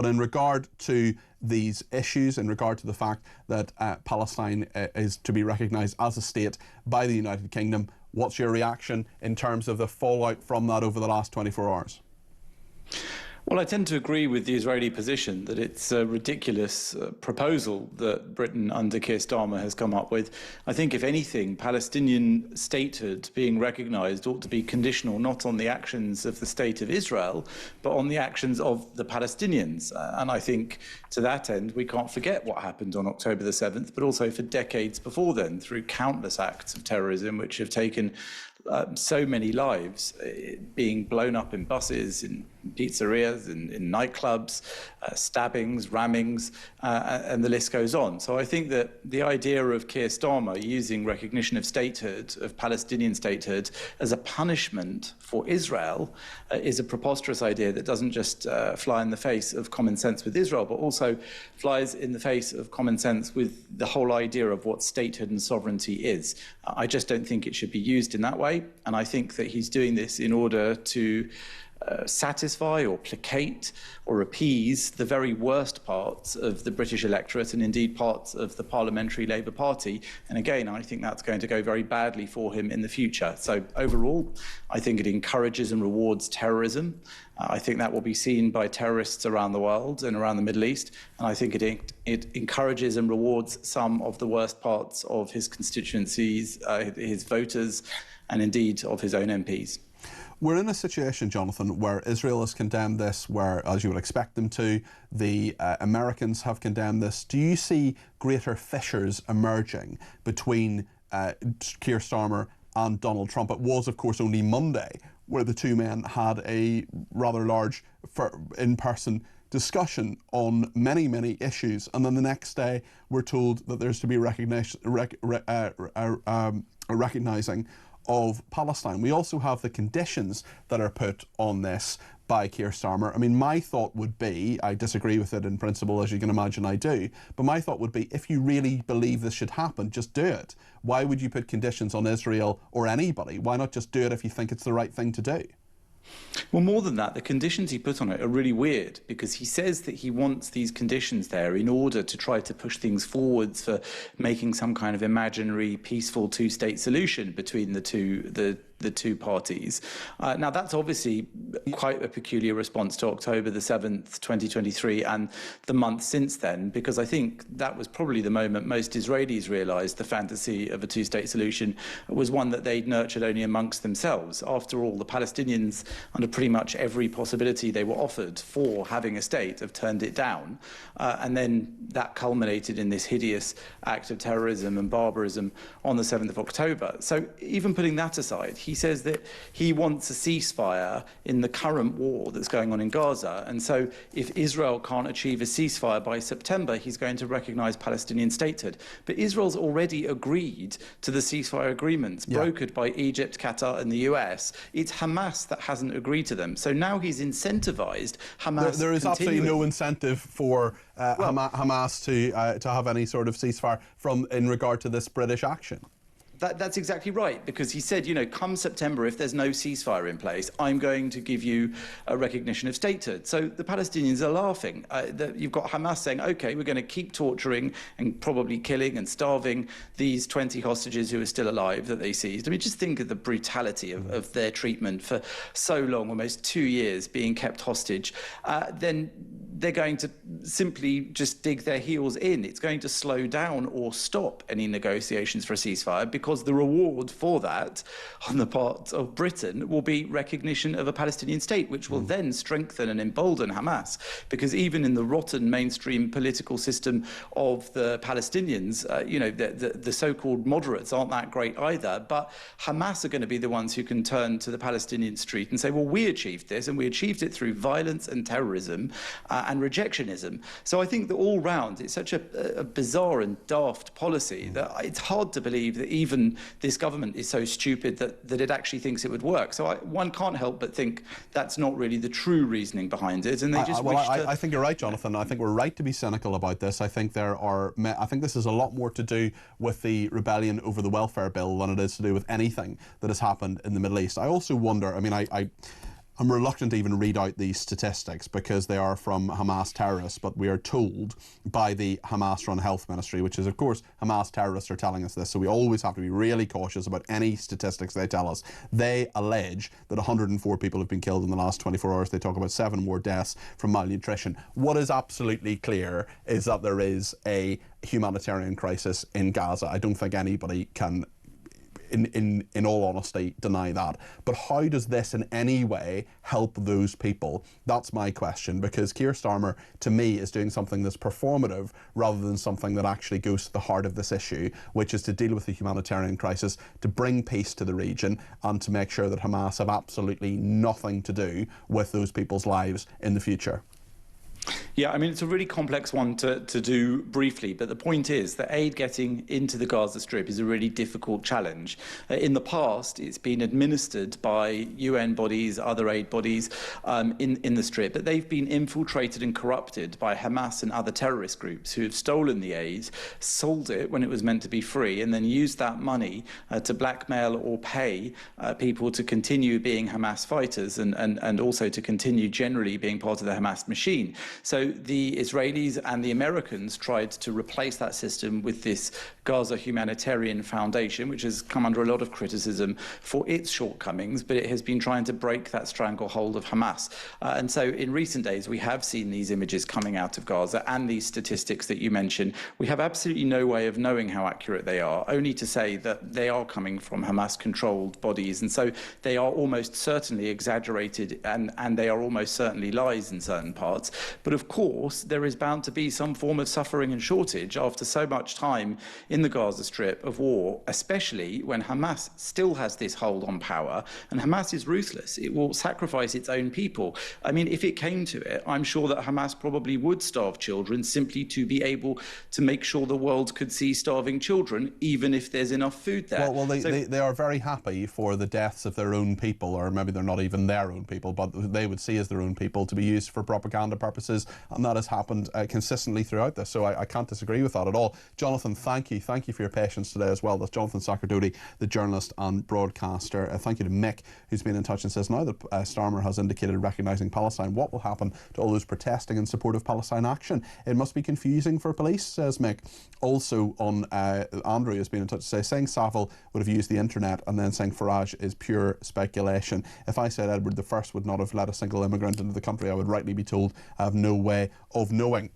But in regard to these issues, in regard to the fact that Palestine is to be recognised as a state by the United Kingdom, what's your reaction in terms of the fallout from that over the last 24 hours? Well, I tend to agree with the Israeli position that it's a ridiculous proposal that Britain under Keir Starmer has come up with. I think, if anything, Palestinian statehood being recognised ought to be conditional not on the actions of the State of Israel, but on the actions of the Palestinians. And I think, to that end, we can't forget what happened on October the 7th, but also for decades before then, through countless acts of terrorism which have taken so many lives, being blown up in buses, in pizzerias, in nightclubs, stabbings, rammings, and the list goes on. So I think that the idea of Keir Starmer using recognition of statehood, of Palestinian statehood, as a punishment for Israel is a preposterous idea that doesn't just fly in the face of common sense with Israel, but also flies in the face of common sense with the whole idea of what statehood and sovereignty is. I just don't think it should be used in that way. And I think that he's doing this in order to satisfy or placate or appease the very worst parts of the British electorate and indeed parts of the Parliamentary Labour Party. And again, I think that's going to go very badly for him in the future. So overall, I think it encourages and rewards terrorism. I think that will be seen by terrorists around the world and around the Middle East. And I think it encourages and rewards some of the worst parts of his constituencies, his voters, and indeed of his own MPs. We're in a situation, Jonathan, where Israel has condemned this, where, as you would expect them to, the Americans have condemned this. Do you see greater fissures emerging between Keir Starmer and Donald Trump? It was, of course, only Monday where the two men had a rather large in-person discussion on many, many issues, and then the next day we're told that there's to be recognising of Palestine. We also have the conditions that are put on this by Keir Starmer. I mean, my thought would be, I disagree with it in principle, as you can imagine I do, but my thought would be, if you really believe this should happen, just do it. Why would you put conditions on Israel or anybody? Why not just do it if you think it's the right thing to do? Well, more than that, the conditions he put on it are really weird, because he says that he wants these conditions there in order to try to push things forwards for making some kind of imaginary, peaceful two-state solution between the two parties. Now, that's obviously quite a peculiar response to October the 7th, 2023, and the month since then, because I think that was probably the moment most Israelis realised the fantasy of a two-state solution was one that they'd nurtured only amongst themselves. After all, the Palestinians, under pretty much every possibility they were offered for having a state, have turned it down. And then that culminated in this hideous act of terrorism and barbarism on the 7th of October. So even putting that aside, he says that he wants a ceasefire in the current war that's going on in Gaza. And so if Israel can't achieve a ceasefire by September, he's going to recognise Palestinian statehood. But Israel's already agreed to the ceasefire agreements brokered by Egypt, Qatar and the US. It's Hamas that hasn't agreed to them. So now he's incentivised Hamas. There is absolutely no incentive for Hamas to have any sort of ceasefire in regard to this British action. That's exactly right, because he said, you know, come September, if there's no ceasefire in place, I'm going to give you a recognition of statehood. So the Palestinians are laughing. You've got Hamas saying, OK, we're going to keep torturing and probably killing and starving these 20 hostages who are still alive that they seized. I mean, just think of the brutality of their treatment for so long, almost 2 years being kept hostage. Then they're going to simply just dig their heels in. It's going to slow down or stop any negotiations for a ceasefire, because the reward for that on the part of Britain will be recognition of a Palestinian state, which will then strengthen and embolden Hamas. Because even in the rotten mainstream political system of the Palestinians, you know, the so-called moderates aren't that great either. But Hamas are going to be the ones who can turn to the Palestinian street and say, well, we achieved this, and we achieved it through violence and terrorism and rejectionism. So I think that all round, it's such a bizarre and daft policy that it's hard to believe that even this government is so stupid that it actually thinks it would work. So one can't help but think that's not really the true reasoning behind it, and they just I think you're right, Jonathan. I think we're right to be cynical about this. I think this is a lot more to do with the rebellion over the welfare bill than it is to do with anything that has happened in the Middle East. I also wonder, I mean, I'm reluctant to even read out these statistics because they are from Hamas terrorists, but we are told by the Hamas-run health ministry, which is, of course, Hamas terrorists are telling us this, so we always have to be really cautious about any statistics they tell us. They allege that 104 people have been killed in the last 24 hours. They talk about 7 more deaths from malnutrition. What is absolutely clear is that there is a humanitarian crisis in Gaza. I don't think anybody can, in all honesty, deny that. But how does this in any way help those people? That's my question, because Keir Starmer, to me, is doing something that's performative rather than something that actually goes to the heart of this issue, which is to deal with the humanitarian crisis, to bring peace to the region, and to make sure that Hamas have absolutely nothing to do with those people's lives in the future. Yeah, I mean, it's a really complex one to do briefly, but the point is that aid getting into the Gaza Strip is a really difficult challenge. In the past, it's been administered by UN bodies, other aid bodies in the Strip, but they've been infiltrated and corrupted by Hamas and other terrorist groups who have stolen the aid, sold it when it was meant to be free, and then used that money to blackmail or pay people to continue being Hamas fighters and also to continue generally being part of the Hamas machine. So the Israelis and the Americans tried to replace that system with this Gaza Humanitarian Foundation, which has come under a lot of criticism for its shortcomings, but it has been trying to break that stranglehold of Hamas. And so in recent days, we have seen these images coming out of Gaza and these statistics that you mentioned. We have absolutely no way of knowing how accurate they are, only to say that they are coming from Hamas-controlled bodies. And so they are almost certainly exaggerated and they are almost certainly lies in certain parts. But of course, there is bound to be some form of suffering and shortage after so much time in the Gaza Strip of war, especially when Hamas still has this hold on power, and Hamas is ruthless. It will sacrifice its own people. I mean, if it came to it, I'm sure that Hamas probably would starve children simply to be able to make sure the world could see starving children, even if there's enough food there. Well, they are very happy for the deaths of their own people, or maybe they're not even their own people, but they would see as their own people to be used for propaganda purposes, and that has happened consistently throughout this, so I can't disagree with that at all. Jonathan, thank you for your patience today as well. That's Jonathan Sacerdoti, the journalist and broadcaster. Thank you to Mick, who's been in touch and says, now that Starmer has indicated recognising Palestine, what will happen to all those protesting in support of Palestine action? It must be confusing for police, says Mick. Also on Andrew has been in touch to say, saying Savile would have used the internet and then saying Farage is pure speculation. If I said Edward I would not have let a single immigrant into the country, I would rightly be told I have no way of knowing.